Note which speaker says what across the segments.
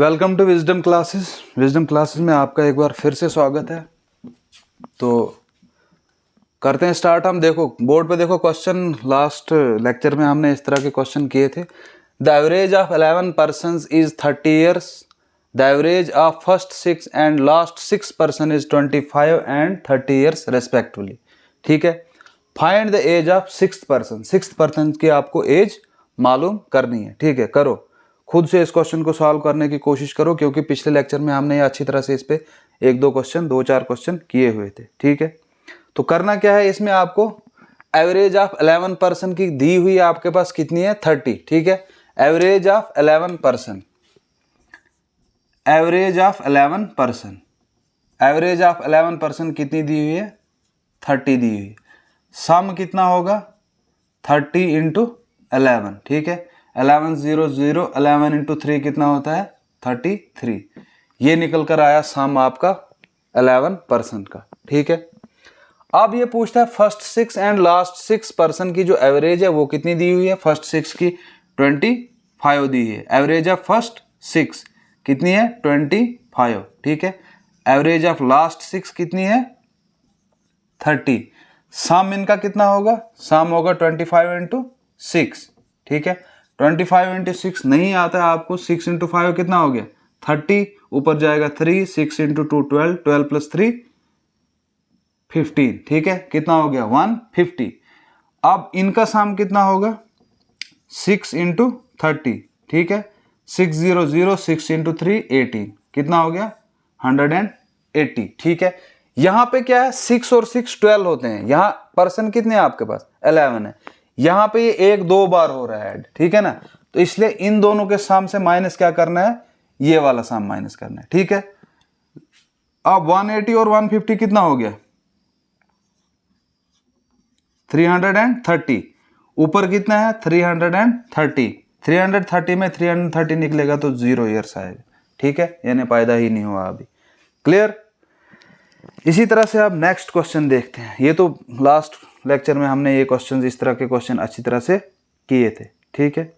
Speaker 1: Welcome to wisdom classes. Wisdom classes में आपका एक बार फिर से स्वागत है। तो करते हैं स्टार्ट। हम देखो बोर्ड पे देखो क्वेश्चन, लास्ट लेक्चर में हमने इस तरह के क्वेश्चन किए थे। The average of 11 persons is 30 years. The average of first 6 and last 6 person is 25 and 30 years respectively. ठीक है। Find the age of sixth person की आपको एज मालूम करनी है। ठीक है, करो खुद से इस क्वेश्चन को सॉल्व करने की कोशिश करो, क्योंकि पिछले लेक्चर में हमने अच्छी तरह से इस पे दो चार क्वेश्चन किए हुए थे। ठीक है, तो करना क्या है, इसमें आपको एवरेज ऑफ 11 पर्सन की दी हुई आपके पास कितनी है, 30। ठीक है, average of 11 person, average of 11 person, average of 11 person कितनी दी हुई है, 30 दी हुई है। सम कितना होगा, 30 इंटू 11। ठीक है, 11 0 0, 11 इंटू 3 कितना होता है, 33। ये निकल कर आया सम आपका 11 पर्सन का। ठीक है, अब ये पूछता है फर्स्ट 6 एंड लास्ट 6 पर्सन की जो एवरेज है वो कितनी दी हुई है। फर्स्ट 6 की 25 दी है। एवरेज ऑफ फर्स्ट 6 कितनी है, 25। ठीक है, एवरेज ऑफ लास्ट 6 कितनी है, 30। सम इनका कितना होगा, सम होगा 25 इंटू 6। ठीक है, 25 इंटू 6 नहीं आता है आपको, 6 इंटू 5 कितना हो गया, 30। ऊपर जाएगा 3, 6 इंटू 2 12, 12 प्लस 3 15। ठीक है, कितना हो गया, 150। अब इनका सम कितना होगा, 6 इंटू 30। ठीक है, 6 0 0, 6 इंटू 3 18, कितना हो गया, 180। ठीक है, यहां पे क्या है, 6 और 6 12 होते हैं। यहां पर्सन कितने हैं आपके पास, 11 है। यहां पे ये एक दो बार हो रहा है ऐड। ठीक है ना, तो इसलिए इन दोनों के सम से माइनस क्या करना है, ये वाला सम माइनस करना है। ठीक है, अब 180 और 150 कितना हो गया, 330। ऊपर कितना है, 330। 330 में 330 निकलेगा तो 0 ईयर्स आएगा। ठीक है, यानी पैदा ही नहीं हुआ अभी। क्लियर। इसी तरह से अब नेक्स्ट क्वेश्चन देखते हैं। ये तो लास्ट लेक्चर में हमने ये क्वेश्चन, इस तरह के क्वेश्चन अच्छी तरह से किए थे। ठीक है,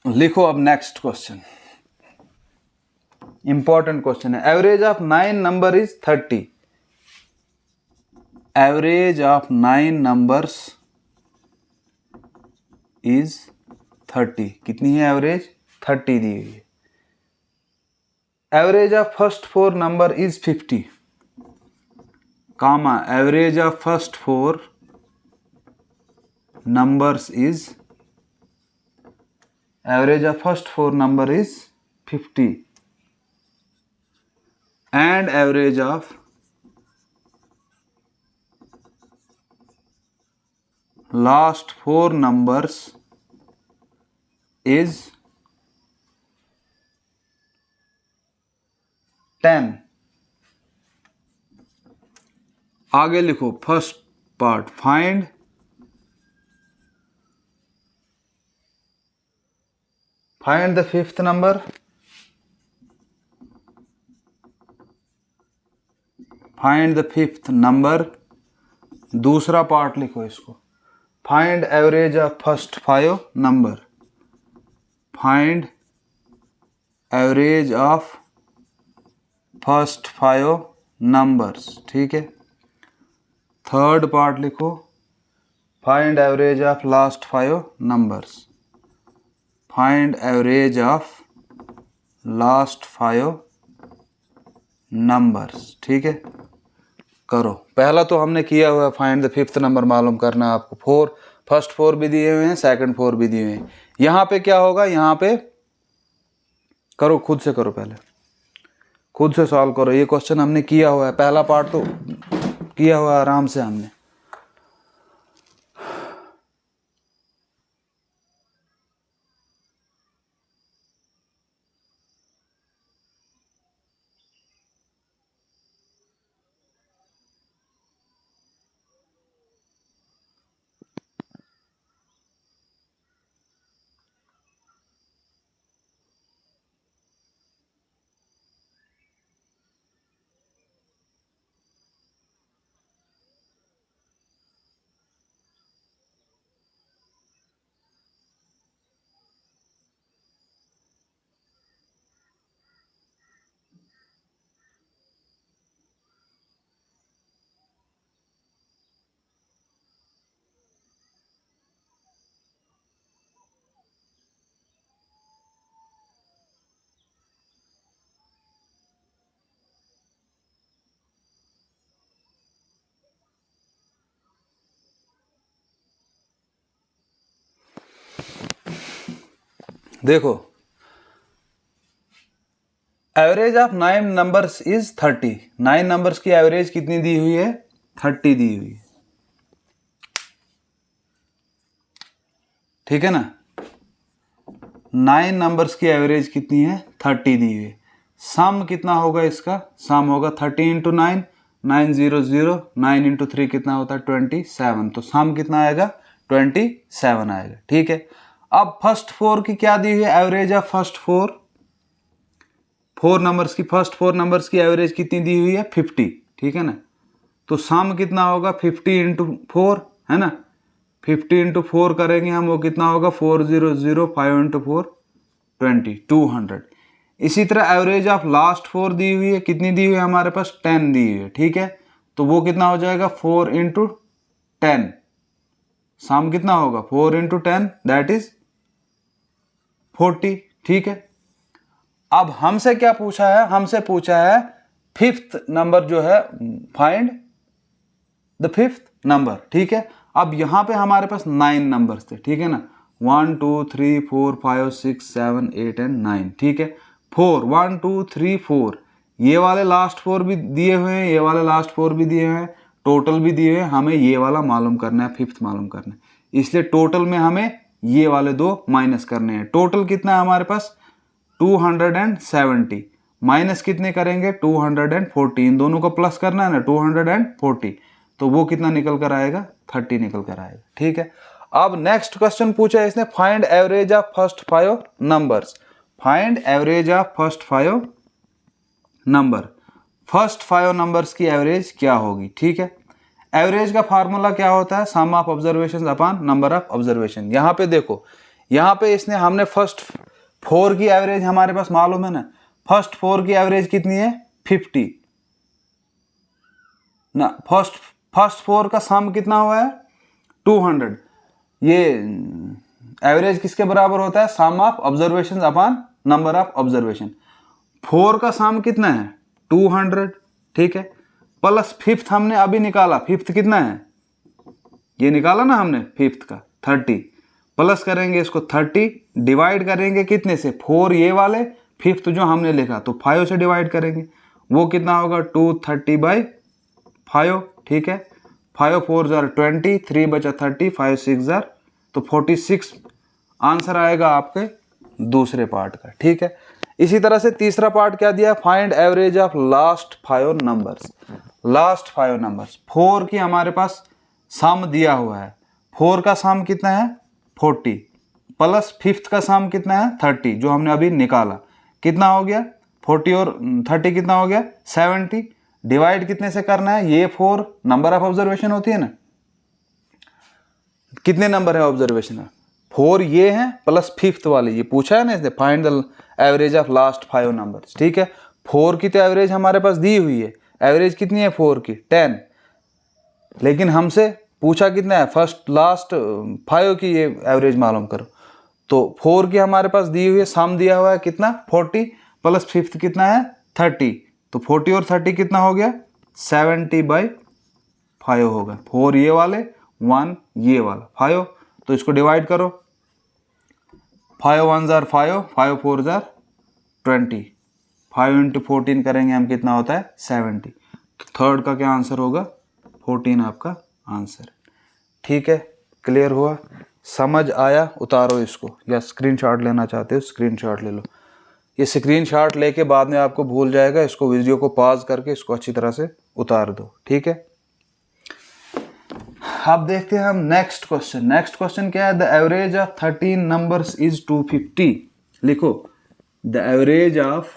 Speaker 1: लिखो अब नेक्स्ट क्वेश्चन। इंपॉर्टेंट क्वेश्चन है। Average of 9 number is 30। Average of 9 numbers is 30। कितनी है एवरेज, 30 दी हुई है। Average of first 4 number is 50, comma average of first 4 numbers is, average of first 4 number is 50 and average of last 4 numbers is 10। आगे लिखो first part, find the fifth number, find the fifth number. दूसरा part लिखो इसको, find average of first 5 number, find average of first 5 numbers. ठीक है, third part लिखो, find average of last 5 numbers, find average of last 5 numbers. ठीक है, करो। पहला तो हमने किया हुआ है, फाइंड द फिफ्थ नंबर मालूम करना आपको। 4 फर्स्ट 4 भी दिए हुए हैं, सेकंड 4 भी दिए हुए हैं। यहां पे क्या होगा, यहां पे करो, खुद से करो, पहले खुद से सॉल्व करो। ये क्वेश्चन हमने किया हुआ है, पहला पार्ट तो किया हुआ है आराम से हमने। देखो, average of 9 numbers is 30। 9 numbers की एवरेज कितनी दी हुई है? 30 दी हुई है, ठीक है ना। 9 नंबर्स की एवरेज कितनी है? 30 दी हुई है। सम कितना होगा इसका? सम होगा 30 इंटू 9, 900, 9 इंटू 3 कितना होता है? 27। तो सम कितना आएगा? 27 आएगा, ठीक है। अब फर्स्ट 4 की क्या दी हुई है? एवरेज ऑफ फर्स्ट 4 नंबर्स की, फर्स्ट 4 नंबर्स की एवरेज कितनी दी हुई है? 50, ठीक है ना। तो सम कितना होगा? 50 इंटू 4, है ना। 50 इंटू 4 करेंगे हम, वो कितना होगा? 400, 5 इंटू 4 20, 200। इसी तरह एवरेज ऑफ लास्ट 4 दी हुई है, कितनी दी हुई है हमारे पास? 10 दी हुई है, ठीक है। तो वो कितना हो जाएगा? 4 इंटू 10। सम कितना होगा? 4 इंटू 10 दैट इज 40, ठीक है। अब हमसे क्या पूछा है? हमसे पूछा है फिफ्थ नंबर जो है, फाइंड द फिफ्थ नंबर, ठीक है। अब यहां पे हमारे पास 9 नंबर्स थे, ठीक है ना। 1 2 3 4 5 6 7 8 एंड 9, ठीक है। 4 1 2 3 4, ये वाले लास्ट 4 भी दिए हुए हैं, ये वाले लास्ट 4 भी दिए हुए हैं, टोटल भी दिए हुए हैं। हमें ये वाला मालूम करना है, फिफ्थ मालूम करना है, इसलिए टोटल में हमें ये वाले दो माइनस करने हैं। टोटल कितना है हमारे पास? 270। माइनस कितने करेंगे? 240। इन दोनों को प्लस करना है ना, 240। तो वो कितना निकल कर आएगा? 30 निकल कर आएगा, ठीक है। अब नेक्स्ट क्वेश्चन पूछा है इसने, find average of first 5 numbers. Find average of first 5 number. First 5 numbers की एवरेज क्या होगी, ठीक है। एवरेज का फार्मूला क्या होता है? Sum of observation upon number of observation. यहां पे देखो, यहां पे इसने, हमने फर्स्ट 4 की एवरेज हमारे पास मालूम है ना। फर्स्ट 4 की एवरेज कितनी है? 50 ना। फर्स्ट 4 का सम कितना हुआ है? 200। ये एवरेज किसके बराबर होता है? Sum of observation upon number of observation. 4 का सम कितना है? 200, ठीक है। प्लस फिफ्थ हमने अभी निकाला, फिफ्थ कितना है? ये निकाला ना हमने फिफ्थ का 30। प्लस करेंगे इसको 30, डिवाइड करेंगे कितने से? 4 ये वाले, फिफ्थ जो हमने लिखा तो 5 से डिवाइड करेंगे। वो कितना होगा? 230/5, ठीक है। 5 4 जार 20, 3 बचा 30, 5 6 जार तो 46 आंसर आएगा आपके दूसरे पार्ट का, ठीक है। इसी तरह से तीसरा पार्ट क्या दिया? Find average of last 5 numbers. Last 5 numbers, 4 की हमारे पास सम दिया हुआ है। 4 का सम कितना है? 40 प्लस फिफ्थ का सम कितना है? 30 जो हमने अभी निकाला। कितना हो गया? 40 और 30 कितना हो गया? 70। डिवाइड कितने से करना है? ये 4 नंबर ऑफ ऑब्जर्वेशन होती है ना। कितने नंबर है ऑब्जर्वेशन में? 4 ये हैं प्लस फिफ्थ वाले, ये पूछा है ना इसने, find the average of last 5 numbers, ठीक है। 4 की तो एवरेज हमारे पास दी हुई है। एवरेज कितनी है 4 की? 10। लेकिन हमसे पूछा कितना है? फर्स्ट लास्ट 5 की ये एवरेज मालूम करो। तो 4 की हमारे पास दी हुई है, सम दिया हुआ है कितना? 40 प्लस फिफ्थ कितना है? 30। तो 40 और 30 कितना हो गया? 70/5 होगा। 4 ये वाले, 1 ये वाला, 5। तो इसको डिवाइड करो। 5 1 जार 5, 5 4 जार 20, 5 इंटू 14 करेंगे हम, कितना होता है? 70। तो थर्ड का क्या आंसर होगा? 14 आपका आंसर, ठीक है। क्लियर हुआ? समझ आया? उतारो इसको, या स्क्रीनशॉट लेना चाहते हो स्क्रीनशॉट ले लो। ये स्क्रीनशॉट लेके बाद में आपको भूल जाएगा, इसको वीडियो को पॉज करके इसको अच्छी तरह से उतार दो, ठीक है। अब देखते हैं हम नेक्स्ट क्वेश्चन। नेक्स्ट क्वेश्चन क्या है? The average of 13 numbers is 250। लिखो, the average of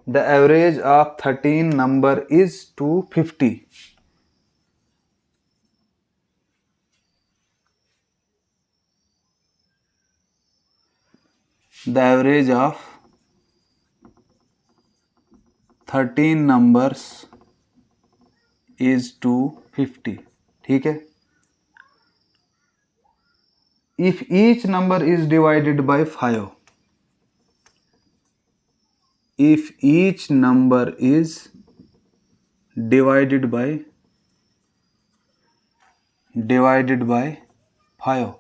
Speaker 1: the average of 13 number is 250. The average of 13 numbers is 250, ठीक है। If each number is divided by 5, if each number is divided by divided by 5.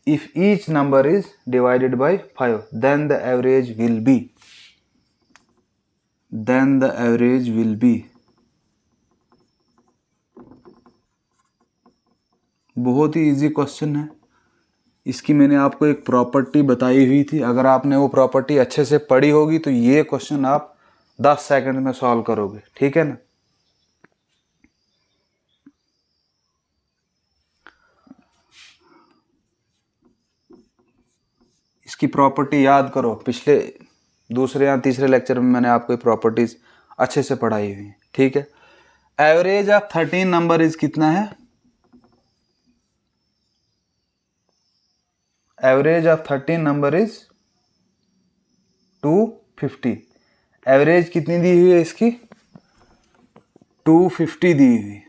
Speaker 1: If each number is divided by 5, then the average will be बहुत ही easy question है। इसकी मैंने आपको एक property बताई हुई थी, अगर आपने वो प्रॉपर्टी अच्छे से पढ़ी होगी तो ये क्वेश्चन आप 10 सेकंड में सॉल्व करोगे, ठीक है ना। इसकी प्रॉपर्टी याद करो, पिछले दूसरे या तीसरे लेक्चर में मैंने आपको प्रॉपर्टीज अच्छे से पढ़ाई हुई है, ठीक है। एवरेज ऑफ 13 नंबर इज कितना है? Average of 13 number is 250। Average कितनी दी हुई है इसकी? 250 दी हुई।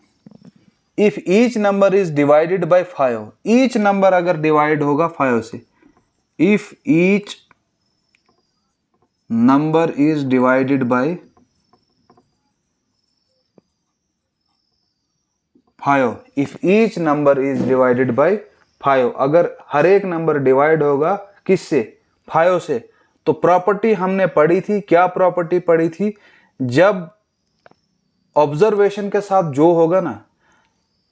Speaker 1: If each number is divided by 5, each number अगर डिवाइड होगा 5 से, if each number is divided by 5, if each number is divided by 5, अगर हर एक नंबर डिवाइड होगा किससे? 5 से, तो प्रॉपर्टी हमने पढ़ी थी, क्या प्रॉपर्टी पढ़ी थी? जब ऑब्जर्वेशन के साथ जो होगा ना,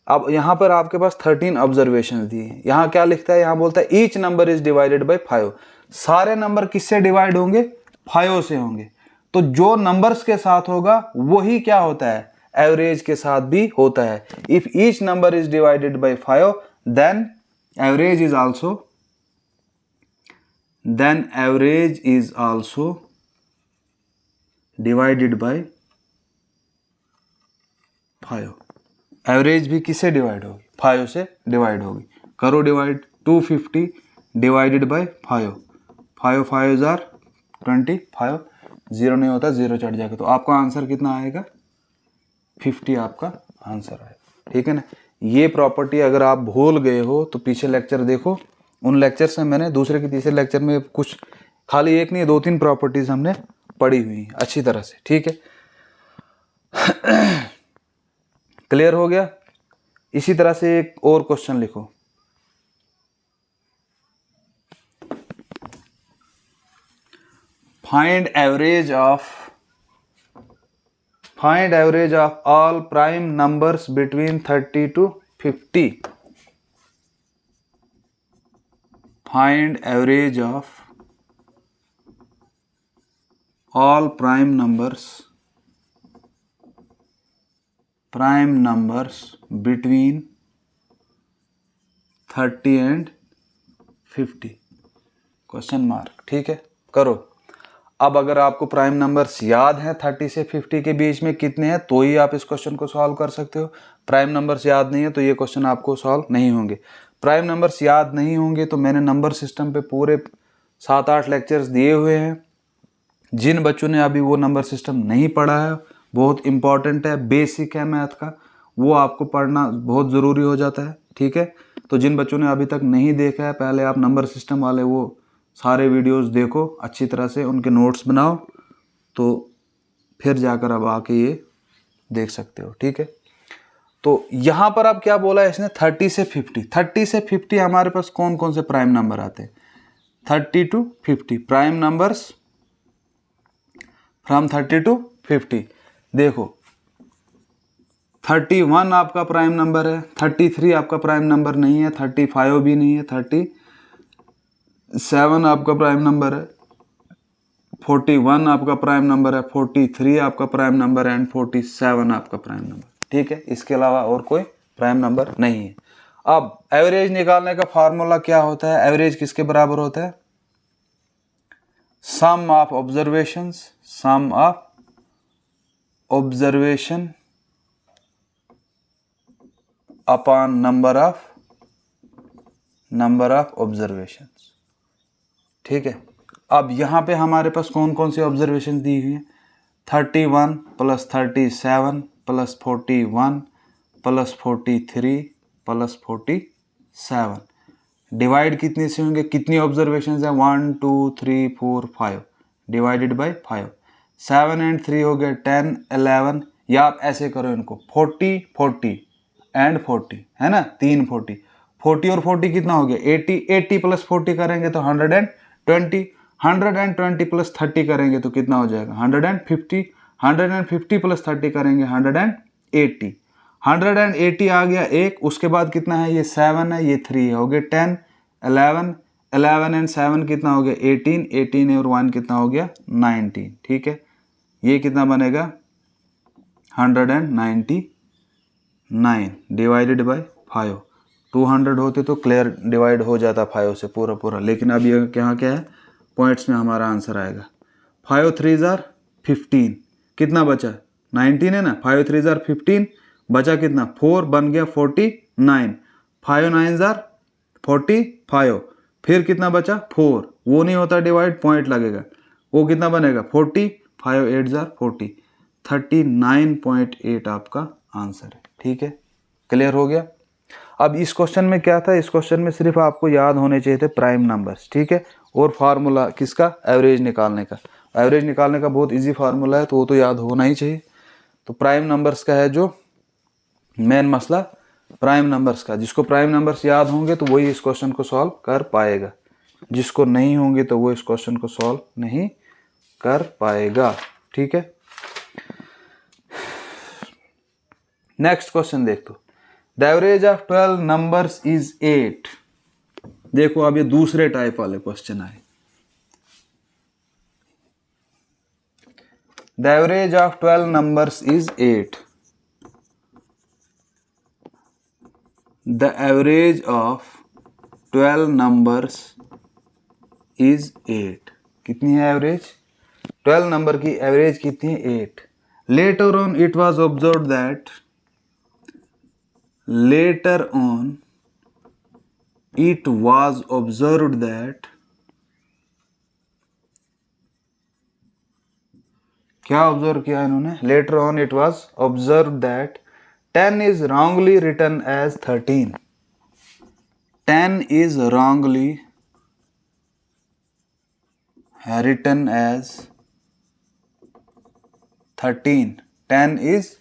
Speaker 1: अब यहां पर आपके पास 13 ऑब्जर्वेशन दी है, यहां क्या लिखता है? यहां बोलता है each number is divided by 5, सारे नंबर किससे डिवाइड होंगे? 5 से होंगे। तो जो नंबर्स के साथ होगा वही क्या होता है? एवरेज के साथ भी होता है। If each number is divided by 5, then average is also divided by 5। Average भी किससे डिवाइड होगी? 5 से डिवाइड होगी। करो डिवाइड, 250 डिवाइडेड बाय 5, 5 5 जार 25, 0 नहीं होता, 0 चढ़ जाएगा, तो आपका आंसर कितना आएगा? 50 आपका आंसर आएगा, ठीक है ना। ये प्रॉपर्टी अगर आप भूल गए हो तो पीछे लेक्चर देखो, उन लेक्चर से मैंने दूसरे के तीसरे लेक्चर में कुछ, खाली एक नहीं 2-3 प्रॉपर्टीज हमने पढ़ी हुई अच्छी तरह से, ठीक है। क्लियर हो गया? इसी तरह से एक और क्वेश्चन लिखो। Find average of all prime numbers between 30 to 50। Find average of all prime numbers between 30 and 50 question mark, ठीक है। करो। अब अगर आपको प्राइम नंबर्स याद हैं 30 से 50 के बीच में कितने हैं, तो ही आप इस क्वेश्चन को सॉल्व कर सकते हो। प्राइम नंबर्स याद नहीं है तो ये क्वेश्चन आपको सॉल्व नहीं होंगे। प्राइम नंबर्स याद नहीं होंगे तो मैंने नंबर सिस्टम पे पूरे 7-8 लेक्चर्स दिए हुए हैं। जिन बच्चों ने अभी वो नंबर सिस्टम नहीं पढ़ा है, बहुत इंपॉर्टेंट है, बेसिक है मैथ का, वो आपको पढ़ना बहुत ज़रूरी हो जाता है, ठीक है। तो जिन बच्चों ने अभी तक नहीं देखा है, पहले आप नंबर सिस्टम वाले वो सारे वीडियोस देखो अच्छी तरह से, उनके नोट्स बनाओ, तो फिर जाकर अब आके ये देख सकते हो, ठीक है। तो यहाँ पर अब क्या बोला है इसने? 30 से 50। 30 से 50 हमारे पास कौन कौन से प्राइम नंबर आते हैं? 30 to 50 prime numbers from 30 to 50। देखो 31 आपका प्राइम नंबर है, 33 आपका प्राइम नंबर नहीं है, 35 भी नहीं है, 37 आपका प्राइम नंबर है, 41 आपका प्राइम नंबर है, 43 आपका प्राइम नंबर है एंड 47 आपका प्राइम नंबर, ठीक है। इसके अलावा और कोई प्राइम नंबर नहीं है। अब एवरेज निकालने का फार्मूला क्या होता है? एवरेज किसके बराबर होता है? Sum of observation upon number of observations, ठीक है। अब यहाँ पे हमारे पास कौन कौन सी ऑब्जर्वेशन दी हुई है? 31 + 37 + 41 + 43 + 47 डिवाइड कितने से होंगे? कितनी ऑब्जर्वेशन है? 1 2 3 4 5 डिवाइडेड बाय 5। 7 and 3 हो गए 10 11, या आप ऐसे करो इनको 40 40 एंड 40, है ना, 3 40, 40 और 40 कितना हो गया 80, 80 प्लस 40 करेंगे तो 120, 120 प्लस 30 करेंगे तो कितना हो जाएगा 150, 150 प्लस 30 करेंगे 180, 180 आ गया एक, उसके बाद कितना है ये 7 है, ये 3 है, हो गया 10, 11, 11 एंड 7 कितना हो गया 18, 18 और 1 कितना हो गया 19, ठीक है, ये कितना बनेगा 199 डिवाइडेड बाय 5, 200 होते तो क्लियर डिवाइड हो जाता 5 से पूरा पूरा, लेकिन अब ये यहाँ क्या है पॉइंट्स में हमारा आंसर आएगा। 5 3 जार 15, कितना बचा 19 है ना, 5 3 जार 15, बचा कितना 4, बन गया 49, 5 9 जार 45, फिर कितना बचा 4, वो नहीं होता डिवाइड, पॉइंट लगेगा, वो कितना बनेगा 40, 5 8 जार 40, 39.8 आपका आंसर है, ठीक है, क्लियर हो गया। अब इस क्वेश्चन में क्या था, इस क्वेश्चन में सिर्फ आपको याद होने चाहिए थे प्राइम नंबर्स, ठीक है, और फार्मूला किसका, एवरेज निकालने का, एवरेज निकालने का बहुत इजी फार्मूला है तो वो तो याद होना ही चाहिए। तो प्राइम नंबर्स का है जो मेन मसला, प्राइम नंबर्स का, जिसको प्राइम नंबर्स याद होंगे तो वही इस क्वेश्चन को सॉल्व कर पाएगा, जिसको नहीं होंगे तो वो इस क्वेश्चन को सॉल्व नहीं कर पाएगा, ठीक है। नेक्स्ट क्वेश्चन देख दो, the average of 12 numbers is 8। देखो अब ये दूसरे टाइप वाले क्वेश्चन आए। The average of 12 numbers is 8। The average of 12 numbers is 8। कितनी है एवरेज, 12 नंबर की एवरेज कितनी है 8। Letter on it was observe that, later on it was observed that, क्या ऑब्जर्व किया इन्होंने, later on it was observed that 10 is wrongly written as 13, 10 is wrongly written as 13, 10 is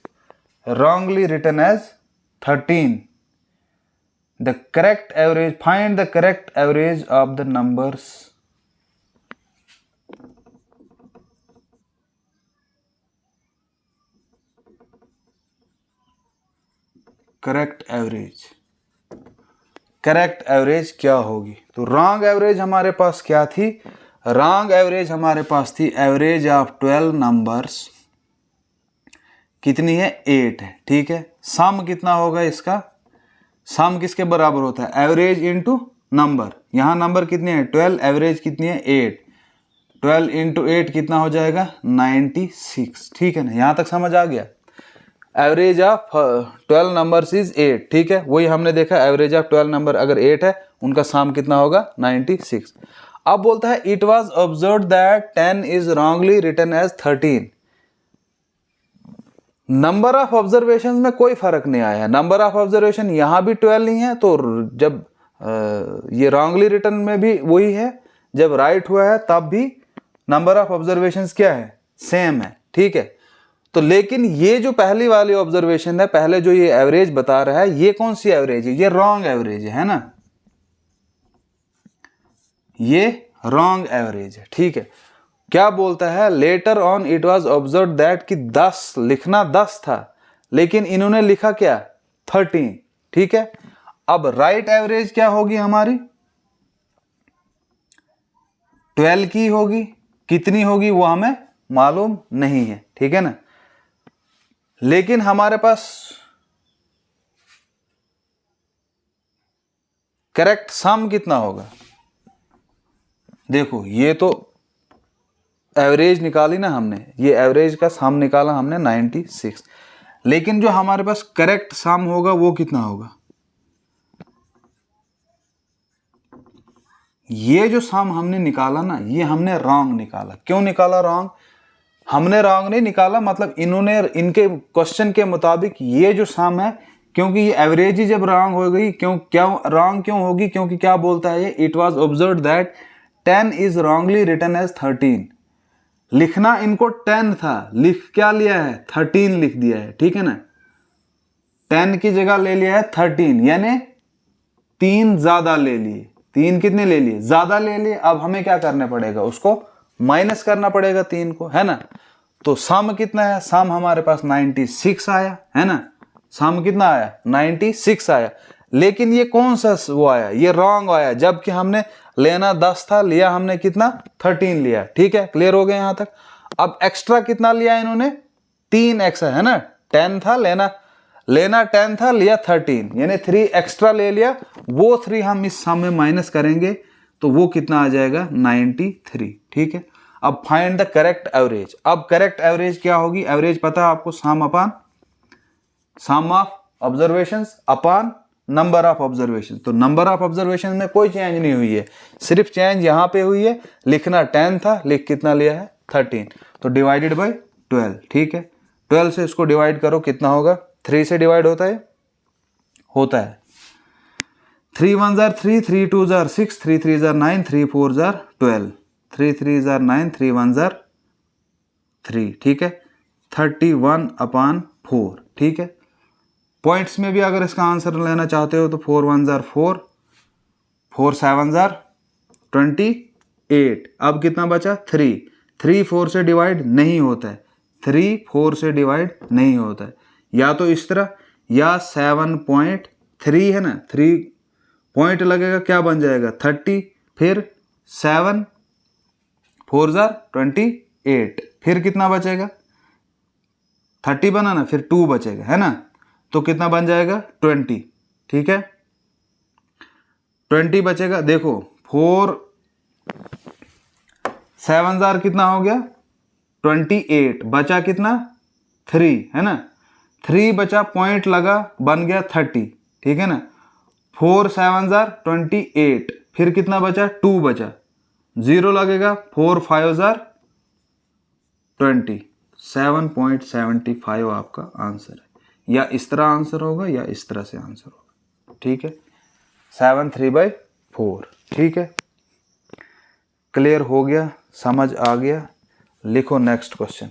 Speaker 1: wrongly written as 13. The correct average, find the correct average of the numbers. Correct average, correct average क्या होगी, तो wrong average हमारे पास क्या थी, wrong average हमारे पास थी average of 12 numbers कितनी है 8 है, ठीक है। सम कितना होगा इसका, सम किसके बराबर होता है, एवरेज इनटू नंबर, यहाँ नंबर कितने हैं 12, एवरेज कितनी है 8, 12 इंटू 8 कितना हो जाएगा 96, ठीक है ना, यहाँ तक समझ आ गया। एवरेज ऑफ 12 नंबर्स इज 8, ठीक है, वही हमने देखा, एवरेज ऑफ 12 नंबर अगर 8 है उनका सम कितना होगा 96। अब बोलता है it was observe that 10 is wrongly written as 13। Number of observation में कोई फर्क नहीं आया है, नंबर ऑफ ऑब्जर्वेशन यहाँ भी 12 नहीं है, तो जब ये रॉन्गली रिटन में भी वही है, जब राइट हुआ है तब भी नंबर ऑफ ऑब्जर्वेशंस क्या है सेम है, ठीक है। तो लेकिन ये जो पहली वाली ऑब्जर्वेशन है, पहले जो ये एवरेज बता रहा है, ये कौन सी एवरेज है, ये रॉन्ग एवरेज है ना, ये रॉन्ग एवरेज है, ठीक है। क्या बोलता है, later on it was observe that कि 10 लिखना 10 था, लेकिन इन्होंने लिखा क्या 13, ठीक है। अब राइट एवरेज क्या होगी हमारी 12 की होगी, कितनी होगी वो हमें मालूम नहीं है, ठीक है ना। लेकिन हमारे पास करेक्ट सम कितना होगा, देखो ये तो एवरेज निकाली ना हमने, ये एवरेज का सम निकाला हमने 96, लेकिन जो हमारे पास करेक्ट सम होगा वो कितना होगा, ये जो सम हमने निकाला ना ये हमने रॉन्ग निकाला। क्यों निकाला रॉन्ग, हमने रॉन्ग नहीं निकाला, मतलब इन्होंने इनके क्वेश्चन के मुताबिक ये जो सम है, क्योंकि ये एवरेज ही जब रॉन्ग हो गई, क्या रॉन्ग क्यों होगी, क्योंकि क्या बोलता है ये, it was observed that 10 is wrongly written as 13। लिखना इनको 10 था, लिख क्या लिया है 13 लिख दिया है, ठीक है ना। 10 की जगह ले लिया है 13, यानी 3 ज्यादा ले लिए। 3 कितने ले लिए? ज्यादा ले लिए। अब हमें क्या करना पड़ेगा? उसको माइनस करना पड़ेगा 3 को, है ना। तो सम कितना है? सम हमारे पास 96 आया, है ना। सम कितना आया? 96 आया। लेकिन ये कौन सा वो आया? ये रॉन्ग आया, जबकि हमने लेना 10 था, लिया हमने कितना? 13 लिया। ठीक है, क्लियर हो गया यहां तक। अब एक्स्ट्रा कितना लिया इन्होंने? 3 एक्स्ट्रा, है ना। 10 था, लेना 10 था, लिया 13, यानी 3 एक्स्ट्रा ले लिया। वो 3 हम इस सम में माइनस करेंगे तो वो कितना आ जाएगा? 93। ठीक है, अब फाइंड द करेक्ट एवरेज। अब करेक्ट एवरेज क्या होगी? एवरेज पता है आपको, sum of observations upon number of observation. तो नंबर ऑफ ऑब्जर्वेशन में कोई चेंज नहीं हुई है, सिर्फ चेंज यहां पे हुई है। लिखना 10 था, लिख कितना लिया है? 13। तो डिवाइडेड बाय 12। ठीक है, 12 से इसको डिवाइड करो, कितना होगा? 3 से डिवाइड होता है 3 1 jar 3, 3 2 jar 6, 3 3 jar 9, 3 4 jar 12, 3 3 jar 9, 3 1 jar 3। ठीक है, 31/4। ठीक है, पॉइंट्स में भी अगर इसका आंसर लेना चाहते हो तो 4 1 जार 4, 4 7 जार 28। अब कितना बचा? 3। 3 4 से डिवाइड नहीं होता है, 3 4 से डिवाइड नहीं होता है। या तो इस तरह, या 7.3 है ना, 3 पॉइंट लगेगा, क्या बन जाएगा? 30, फिर 7 4 जार 28, फिर कितना बचेगा? 30 बना ना, फिर 2 बचेगा, है ना। तो कितना बन जाएगा? 20। ठीक है, 20 बचेगा। देखो 4 7 जार कितना हो गया? 28, बचा कितना? 3, है ना। 3 बचा, पॉइंट लगा, बन गया 30। ठीक है ना। 4 7 जार 28, फिर कितना बचा? 2 बचा, 0 लगेगा। 4 5 जार 20, 7.75 आपका आंसर है। या इस तरह आंसर होगा, या इस तरह से आंसर होगा। ठीक है, 7 3/4। ठीक है, क्लियर हो गया, समझ आ गया। लिखो next question.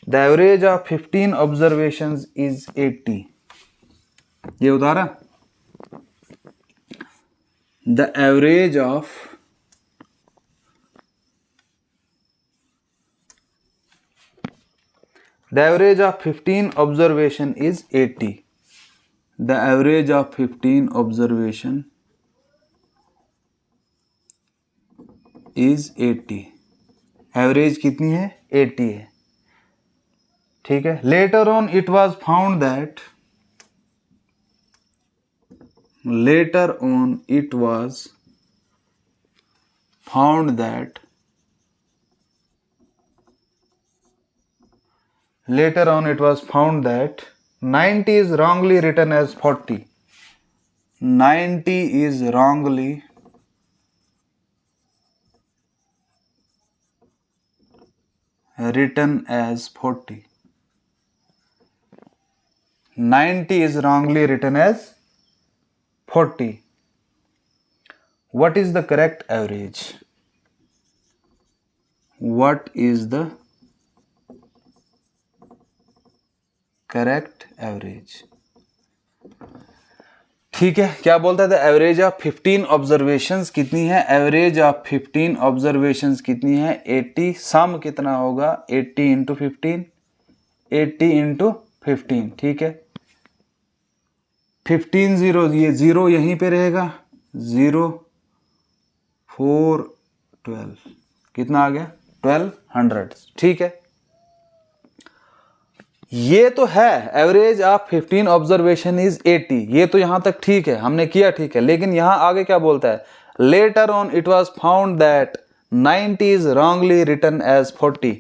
Speaker 1: The average of 15 observations is 80। ये उतारा। The average of The average of 15 observation is 80. The average of 15 observation is 80. Average कितनी है? 80 है। ठीक है, later on it was found that Later on it was found that 90 is wrongly written as 40. 90 is wrongly written as 40. 90 is wrongly written as 40. What is the correct average? What is the correct average? ठीक है, क्या बोलता था? Average of 15 observations कितनी है? Average of 15 observations कितनी है? 80। सम कितना होगा? 80 इंटू 15, 80 इंटू 15। ठीक है, 15 0, ये 0 यहीं पे रहेगा, 0 4 12, कितना आ गया? 1200। ठीक है, ये तो है एवरेज ऑफ 15 ऑब्जर्वेशन इज 80। ये तो यहां तक ठीक है, हमने किया ठीक है। लेकिन यहां आगे क्या बोलता है? Later on it was found that 90 is wrongly written as 40।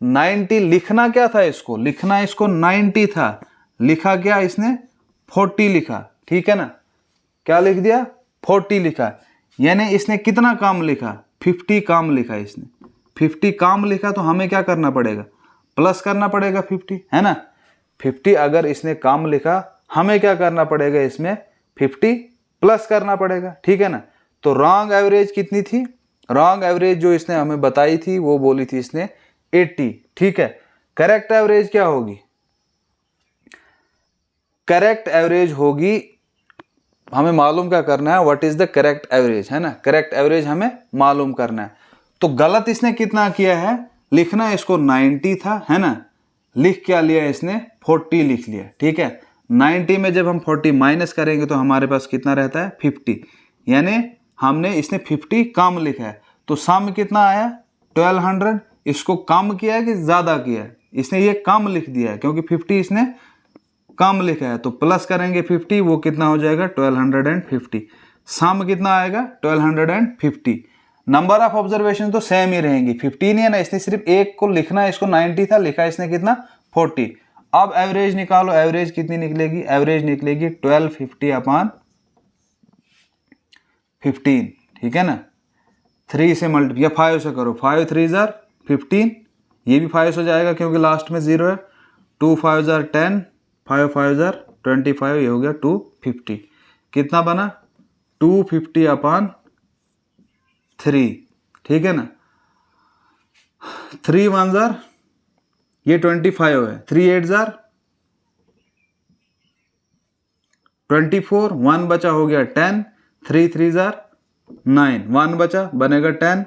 Speaker 1: 90 लिखना क्या था? इसको लिखना, इसको 90 था, लिखा क्या इसने? 40 लिखा। ठीक है ना, क्या लिख दिया? 40 लिखा। यानी इसने कितना कम लिखा? 50 कम लिखा इसने। 50 कम लिखा तो हमें क्या करना पड़ेगा? प्लस करना पड़ेगा 50, है ना। 50 अगर इसने कम लिखा, हमें क्या करना पड़ेगा? इसमें 50 प्लस करना पड़ेगा। ठीक है ना। तो रॉन्ग एवरेज कितनी थी? रॉन्ग एवरेज जो इसने हमें बताई थी वो बोली थी इसने 80। ठीक है, करेक्ट एवरेज क्या होगी? करेक्ट एवरेज होगी, हमें मालूम क्या करना है, what is the correct average, है ना, करेक्ट एवरेज हमें मालूम करना है। तो गलत इसने कितना किया है, लिखना इसको 90 था, है ना, लिख क्या लिया इसने 40 लिख लिया, ठीक है। 90 में जब हम 40 माइनस करेंगे तो हमारे पास कितना रहता है 50, यानी हमने इसने 50 कम लिखा है। तो सम कितना आया 1200, इसको कम किया है कि ज़्यादा किया है, इसने ये कम लिख दिया है क्योंकि 50 इसने कम लिखा है। तो प्लस करेंगे 50, वो कितना हो जाएगा 1250। सम कितना आएगा 1250। नंबर ऑफ ऑब्जर्वेशन तो सेम ही रहेंगी, 15 है ना, इसने सिर्फ एक को लिखना है, इसको 90 था, लिखा है इसने कितना 40। अब एवरेज निकालो, एवरेज कितनी निकलेगी, एवरेज निकलेगी 1250 अपॉन 15, ठीक है ना। 3 से मल्टीप्लाई या 5 से करो, 5 3 जार 15, ये भी 5 हो जाएगा क्योंकि लास्ट में 0 है। 2 5 जार 10, 5 5 जार 25, ये हो गया 250। कितना बना 250 अपॉन 3, ठीक है ना। 3 1 जार ये 25 है, 3 8 जार 24, 1 बचा हो गया 10, 3 3 जार 9, 1 बचा बनेगा 10,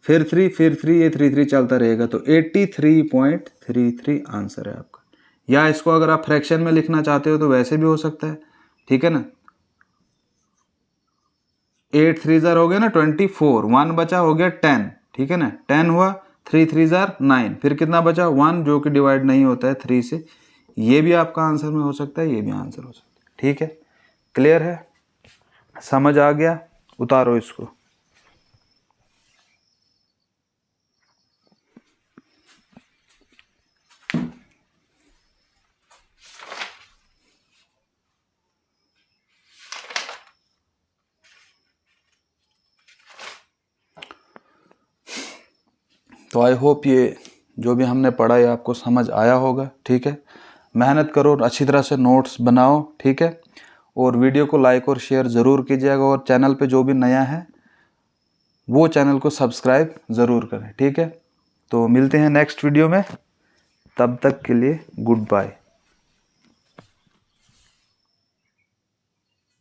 Speaker 1: फिर 3 फिर 3, ये 3 3 चलता रहेगा। तो 83.33 आंसर है आपका। या इसको अगर आप फ्रैक्शन में लिखना चाहते हो तो वैसे भी हो सकता है, ठीक है ना। 8 3 जार हो गया ना 24, 1 बचा हो गया 10, ठीक है ना, 10 हुआ, 3 3 जार 9, फिर कितना बचा 1 जो कि डिवाइड नहीं होता है 3 से। ये भी आपका आंसर में हो सकता है, ये भी आंसर हो सकता है, ठीक है। क्लियर है, समझ आ गया, उतारो इसको। तो आई होप ये जो भी हमने पढ़ा है आपको समझ आया होगा, ठीक है। मेहनत करो, अच्छी तरह से नोट्स बनाओ, ठीक है। और वीडियो को लाइक और शेयर ज़रूर कीजिएगा, और चैनल पे जो भी नया है वो चैनल को सब्सक्राइब ज़रूर करें, ठीक है। तो मिलते हैं नेक्स्ट वीडियो में, तब तक के लिए गुड बाय।